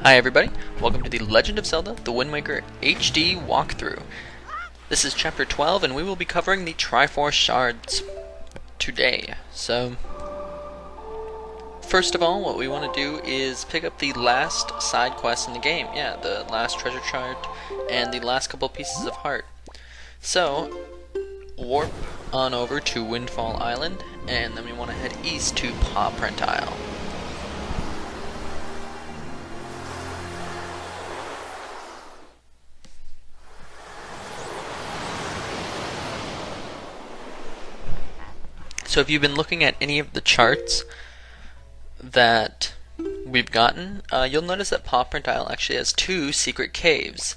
Hi everybody, welcome to the Legend of Zelda: The Wind Waker HD walkthrough. This is chapter 12 and we will be covering the Triforce Shards today. So, first of all, what we want to do is pick up the last side quest in the game. Yeah, the last treasure shard and the last couple pieces of heart. So, warp on over to Windfall Island and then we want to head east to Paw Print Isle. So if you've been looking at any of the charts that we've gotten, you'll notice that Paw Print Isle actually has two secret caves.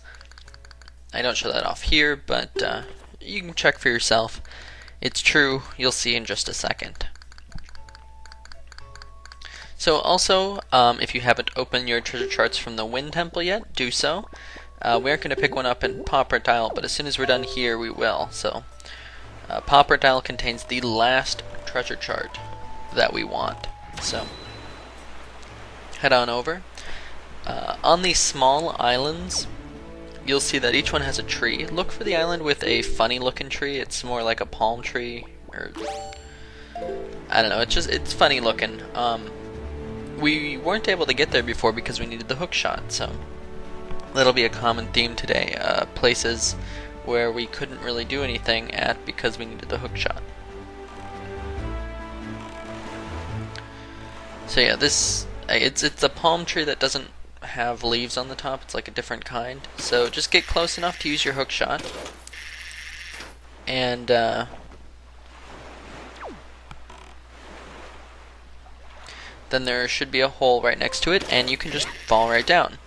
I don't show that off here, but you can check for yourself. It's true, you'll see in just a second. So also, if you haven't opened your treasure charts from the Wind Temple yet, do so. We aren't going to pick one up in Paw Print Isle, but as soon as we're done here, we will. So, Paw Print Isle contains the last treasure chart that we want. So, head on over. On these small islands, you'll see that each one has a tree. Look for the island with a funny looking tree. It's more like a palm tree, or I don't know, it's funny looking. We weren't able to get there before because we needed the hook shot, so that'll be a common theme today. Places where we couldn't really do anything at because we needed the hook shot. So yeah, it's a palm tree that doesn't have leaves on the top. It's like a different kind. So just get close enough to use your hook shot, and then there should be a hole right next to it, and you can just fall right down.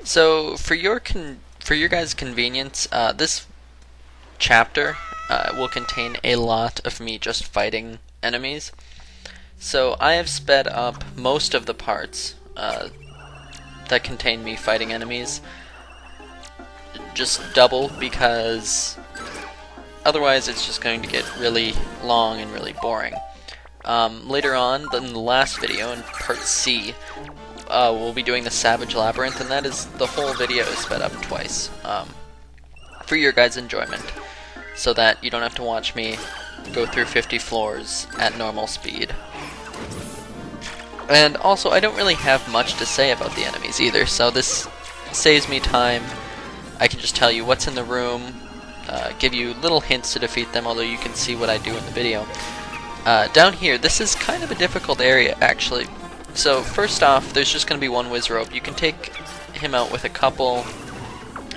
So for your guys' convenience, this chapter will contain a lot of me just fighting enemies. So I have sped up most of the parts that contain me fighting enemies, just double, because otherwise it's just going to get really long and really boring. Later on, in the last video, in part C, we'll be doing the Savage Labyrinth, and that is the whole video is sped up twice, for your guys' enjoyment, so that you don't have to watch me go through 50 floors at normal speed. And also, I don't really have much to say about the enemies either, so this saves me time. I can just tell you what's in the room, give you little hints to defeat them, although you can see what I do in the video. Down here, this is kind of a difficult area, actually. So first off, there's just going to be one Wizrobe. You can take him out with a couple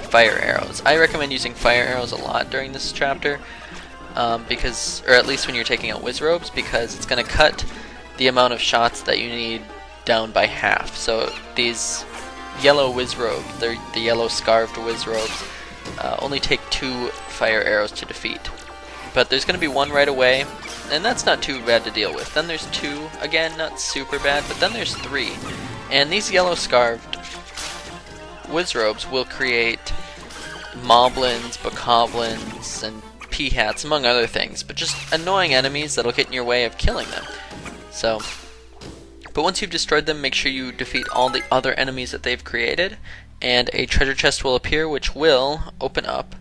fire arrows. I recommend using fire arrows a lot during this chapter, because, or at least when you're taking out Wizrobes, because it's going to cut the amount of shots that you need down by half. So these yellow Wizrobes, they're the yellow scarved Wizrobes, only take 2 fire arrows to defeat. But there's going to be one right away, and that's not too bad to deal with. Then there's 2, again, not super bad, but then there's 3. And these yellow scarved Wizrobes will create moblins, bokoblins, and peahats, among other things, but just annoying enemies that'll get in your way of killing them. So, but once you've destroyed them, make sure you defeat all the other enemies that they've created, and a treasure chest will appear, which will open up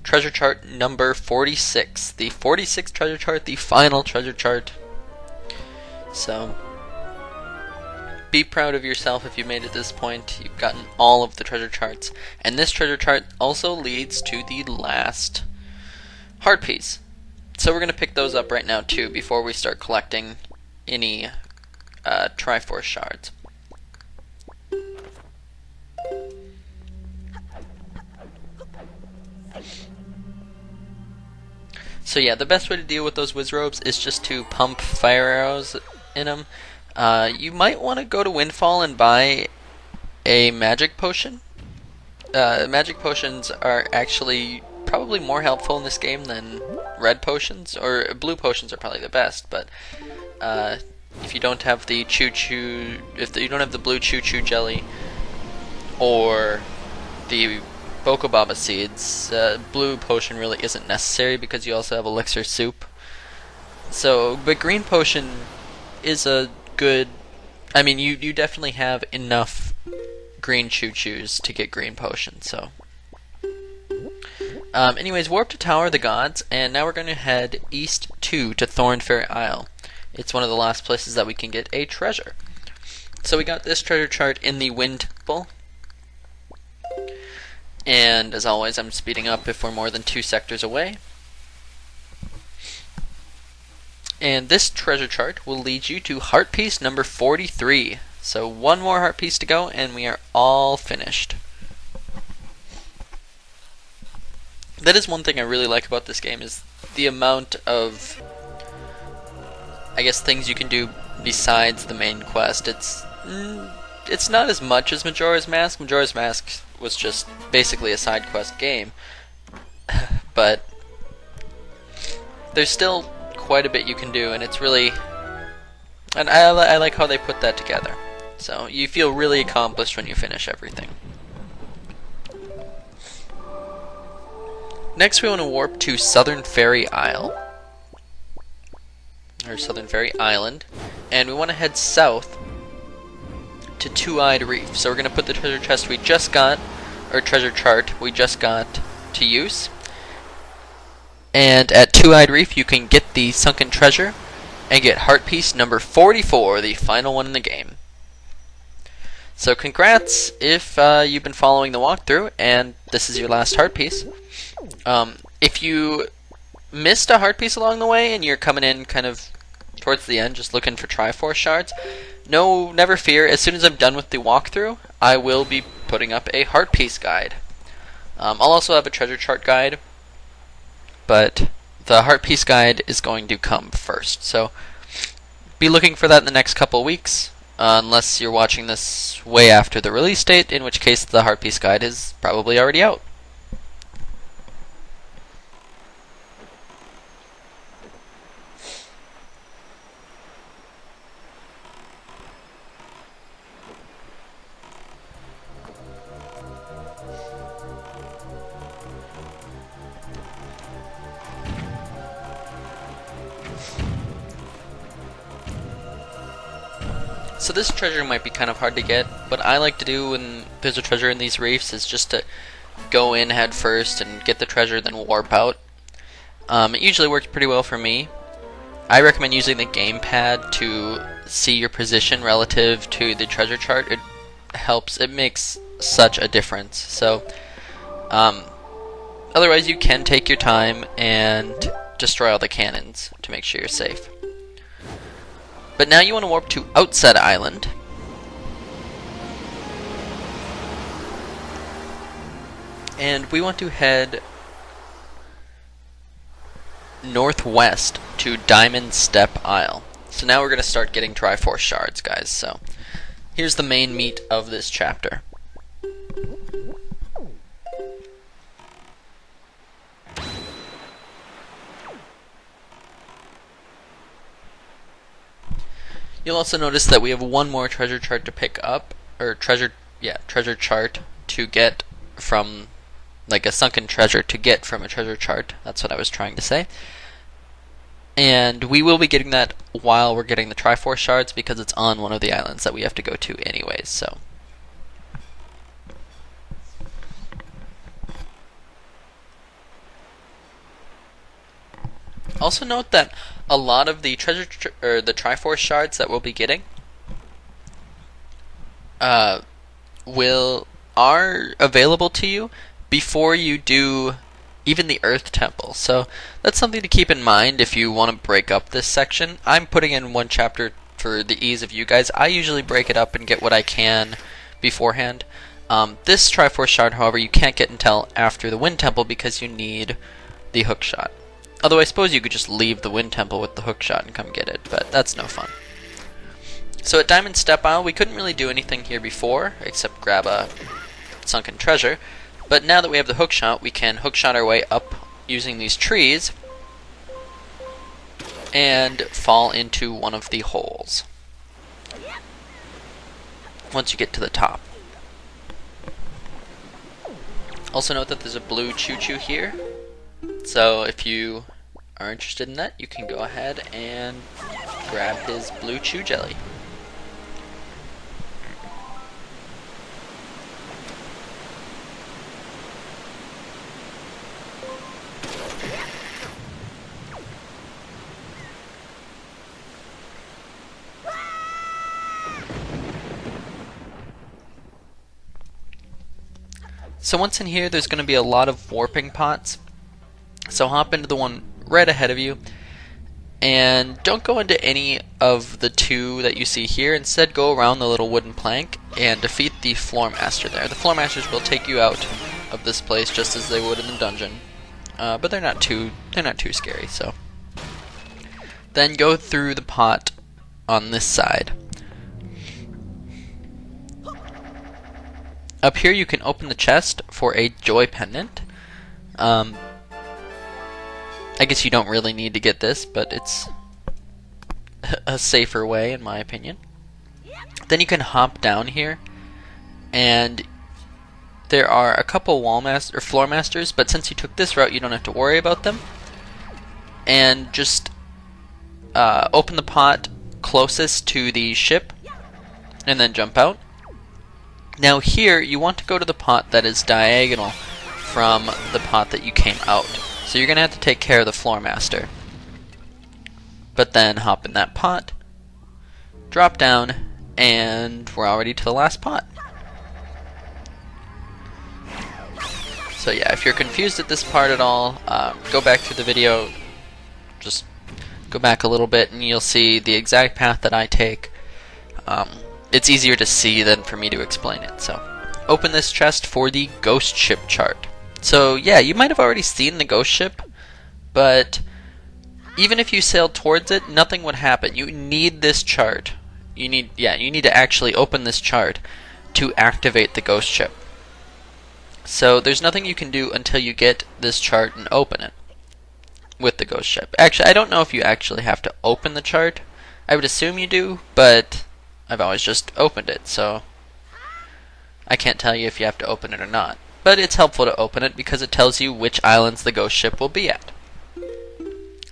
treasure chart number 46. The 46th treasure chart, the final treasure chart. So, be proud of yourself if you made it this point. You've gotten all of the treasure charts. And this treasure chart also leads to the last heart piece. So we're going to pick those up right now too, before we start collecting any Triforce shards. So yeah, the best way to deal with those Wizrobes is just to pump fire arrows in them. You might want to go to Windfall and buy a magic potion. Magic potions are actually probably more helpful in this game than red potions, or blue potions are probably the best, but if you don't have the you don't have the blue choo-choo jelly or the Bokobaba seeds, blue potion really isn't necessary because you also have elixir soup. So, but green potion is a good, I mean, you definitely have enough green choo-choos to get green potions. So, anyways, warp to Tower of the Gods, and now we're going to head east to Thorned Isle. It's one of the last places that we can get a treasure. So we got this treasure chart in the Wind Temple. And as always, I'm speeding up if we're more than 2 sectors away. And this treasure chart will lead you to heart piece number 43. So one more heart piece to go and we are all finished. That is one thing I really like about this game, is the amount of, I guess, things you can do besides the main quest. It's not as much as Majora's Mask. Majora's Mask was just basically a side quest game, but there's still quite a bit you can do, and it's really, and I like how they put that together. So you feel really accomplished when you finish everything. Next, we want to warp to Southern Fairy Isle, or Southern Fairy Island, and we want to head south to Two-Eyed Reef. So we're going to put the treasure chest we just got, or treasure chart we just got, to use. And at Two-Eyed Reef, you can get the sunken treasure and get heart piece number 44, the final one in the game. So congrats if you've been following the walkthrough and this is your last heart piece. If you missed a heart piece along the way and you're coming in kind of towards the end just looking for Triforce shards, never fear. As soon as I'm done with the walkthrough, I will be putting up a heart piece guide. I'll also have a treasure chart guide, but the heart piece guide is going to come first. So be looking for that in the next couple weeks, unless you're watching this way after the release date, in which case the heart piece guide is probably already out. So this treasure might be kind of hard to get. What I like to do when there's a treasure in these reefs is just to go in head first and get the treasure, then warp out. It usually works pretty well for me. I recommend using the gamepad to see your position relative to the treasure chart. It helps. It makes such a difference. So otherwise you can take your time and destroy all the cannons to make sure you're safe. But now you want to warp to Outset Island. And we want to head northwest to Diamond Steppe Isle. So now we're going to start getting Triforce shards, guys. So here's the main meat of this chapter. You'll also notice that we have one more treasure chart to pick up, or treasure chart to get from, like a sunken treasure to get from a treasure chart. That's what I was trying to say. And we will be getting that while we're getting the Triforce shards, because it's on one of the islands that we have to go to anyways, so. Also note that a lot of the the Triforce shards that we'll be getting are available to you before you do even the Earth Temple. So that's something to keep in mind if you want to break up this section. I'm putting in one chapter for the ease of you guys. I usually break it up and get what I can beforehand. This Triforce shard, however, you can't get until after the Wind Temple because you need the hook shot. Although I suppose you could just leave the Wind Temple with the hook shot and come get it, but that's no fun. So at Diamond Steppe Isle, we couldn't really do anything here before, except grab a sunken treasure. But now that we have the hook shot, we can hook shot our way up using these trees and fall into one of the holes once you get to the top. Also note that there's a blue choo-choo here. So if you are interested in that, you can go ahead and grab his blue chew jelly. So once in here, there's going to be a lot of warping pots. So hop into the one right ahead of you, and don't go into any of the two that you see here. Instead, go around the little wooden plank and defeat the floor master there. The floor masters will take you out of this place just as they would in the dungeon, but they're not too scary. So then go through the pot on this side. Up here, you can open the chest for a joy pendant. I guess you don't really need to get this, but it's a safer way in my opinion. Then you can hop down here, and there are a couple floor masters, but since you took this route, you don't have to worry about them. And just open the pot closest to the ship, and then jump out. Now here, you want to go to the pot that is diagonal from the pot that you came out. So you're going to have to take care of the floor master. But then hop in that pot, drop down, and we're already to the last pot. So yeah, if you're confused at this part at all, go back through the video, just go back a little bit and you'll see the exact path that I take. It's easier to see than for me to explain it. So open this chest for the ghost ship chart. So yeah, you might have already seen the ghost ship, but even if you sailed towards it, nothing would happen. You need this chart. You need to actually open this chart to activate the ghost ship. So there's nothing you can do until you get this chart and open it with the ghost ship. Actually, I don't know if you actually have to open the chart. I would assume you do, but I've always just opened it, so I can't tell you if you have to open it or not. But it's helpful to open it because it tells you which islands the ghost ship will be at.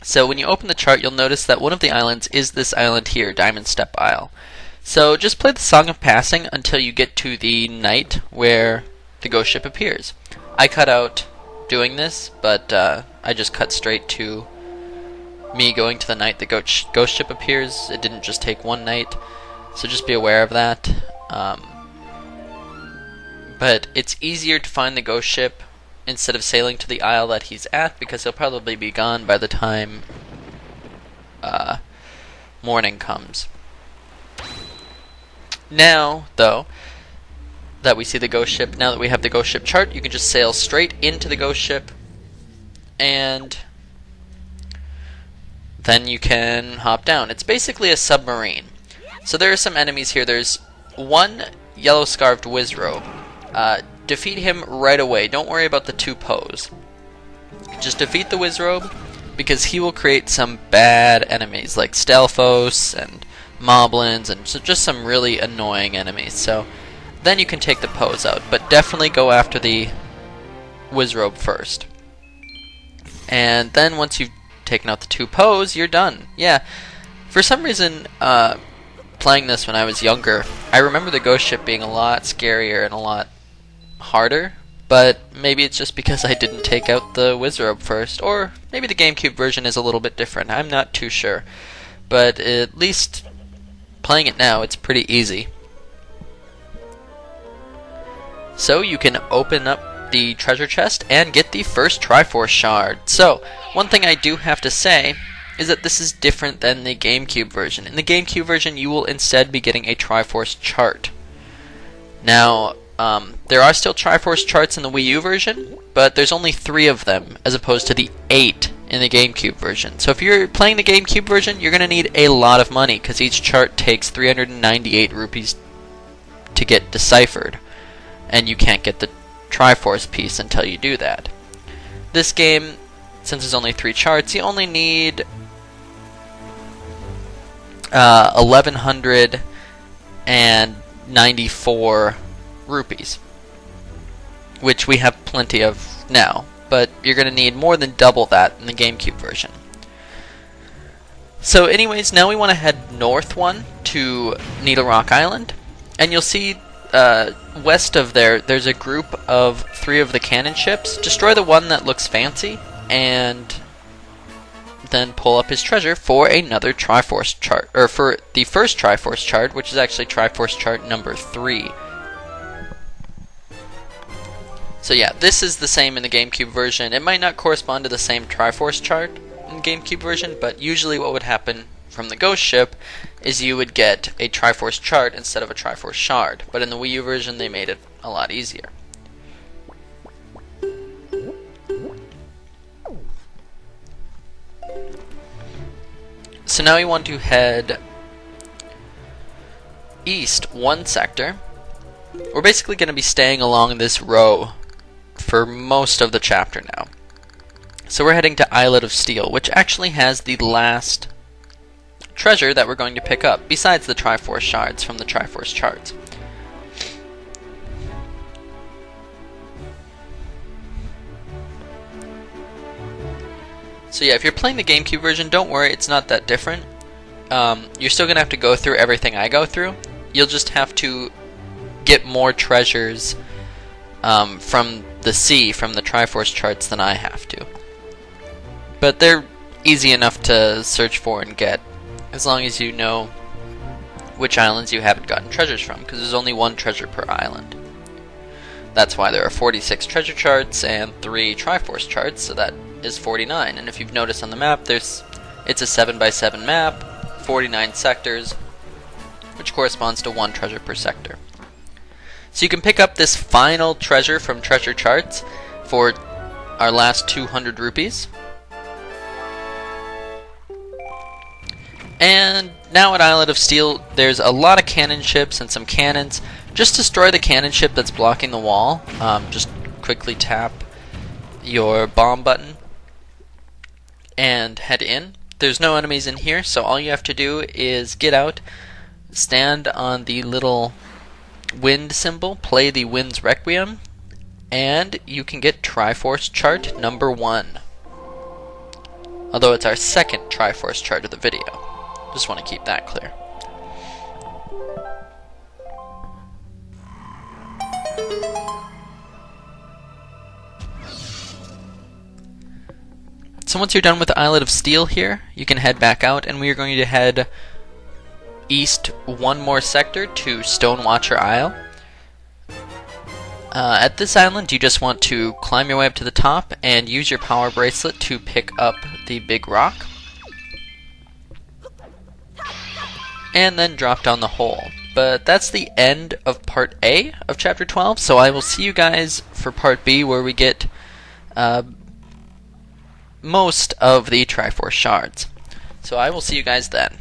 So when you open the chart, you'll notice that one of the islands is this island here, Diamond Steppe Isle. So just play the Song of Passing until you get to the night where the ghost ship appears. I cut out doing this, but I just cut straight to me going to the night the ghost ship appears. It didn't just take one night, so just be aware of that. But it's easier to find the ghost ship instead of sailing to the isle that he's at, because he'll probably be gone by the time morning comes. Now, though, that we see the ghost ship, now that we have the ghost ship chart, you can just sail straight into the ghost ship, and then you can hop down. It's basically a submarine. So there are some enemies here. There's one yellow-scarved wizrobe. Defeat him right away. Don't worry about the two Poes. Just defeat the wizrobe, because he will create some bad enemies like Stalfos and Moblins and just some really annoying enemies. So then you can take the Poes out, but definitely go after the wizrobe first. And then once you've taken out the two Poes, you're done. Yeah, for some reason, playing this when I was younger, I remember the ghost ship being a lot scarier and a lot harder, but maybe it's just because I didn't take out the wizrobe first, or maybe the GameCube version is a little bit different. I'm not too sure, but at least playing it now, it's pretty easy. So you can open up the treasure chest and get the first Triforce shard. So one thing I do have to say is that this is different than the GameCube version. In the GameCube version, you will instead be getting a Triforce chart. Now, there are still Triforce charts in the Wii U version, but there's only 3 of them, as opposed to the 8 in the GameCube version. So if you're playing the GameCube version, you're going to need a lot of money, because each chart takes 398 rupees to get deciphered, and you can't get the Triforce piece until you do that. This game, since there's only 3 charts, you only need 1194 rupees, which we have plenty of now, but you're going to need more than double that in the GameCube version. So anyways, now we want to head north one to Needle Rock Island, and you'll see west of there's a group of 3 of the cannon ships. Destroy the one that looks fancy, and then pull up his treasure for another Triforce chart, or for the first Triforce chart, which is actually Triforce chart number 3. So yeah, this is the same in the GameCube version. It might not correspond to the same Triforce chart in the GameCube version, but usually what would happen from the Ghost Ship is you would get a Triforce chart instead of a Triforce shard. But in the Wii U version, they made it a lot easier. So now we want to head east one sector. We're basically going to be staying along this row for most of the chapter now. So we're heading to Isla of Steel, which actually has the last treasure that we're going to pick up, besides the Triforce shards from the Triforce charts. So yeah, if you're playing the GameCube version, don't worry, it's not that different. You're still going to have to go through everything I go through. You'll just have to get more treasures from the sea, from the Triforce charts, than I have to. But they're easy enough to search for and get, as long as you know which islands you haven't gotten treasures from, because there's only one treasure per island. That's why there are 46 treasure charts and 3 Triforce charts, so that is 49. And if you've noticed on the map, it's a 7x7 map, 49 sectors, which corresponds to 1 treasure per sector. So you can pick up this final treasure from treasure charts for our last 200 rupees. And now at Isle of Steel, there's a lot of cannon ships and some cannons. Just destroy the cannon ship that's blocking the wall. Just quickly tap your bomb button and head in. There's no enemies in here, so all you have to do is get out, stand on the little wind symbol, play the Wind's Requiem, and you can get Triforce chart number 1. Although it's our second Triforce chart of the video. Just want to keep that clear. So once you're done with the Islet of Steel here, you can head back out, and we are going to head east one more sector to Stonewatcher Isle. At this island, you just want to climb your way up to the top and use your power bracelet to pick up the big rock, and then drop down the hole. But that's the end of part A of chapter 12, so I will see you guys for part B, where we get most of the Triforce shards. So I will see you guys then.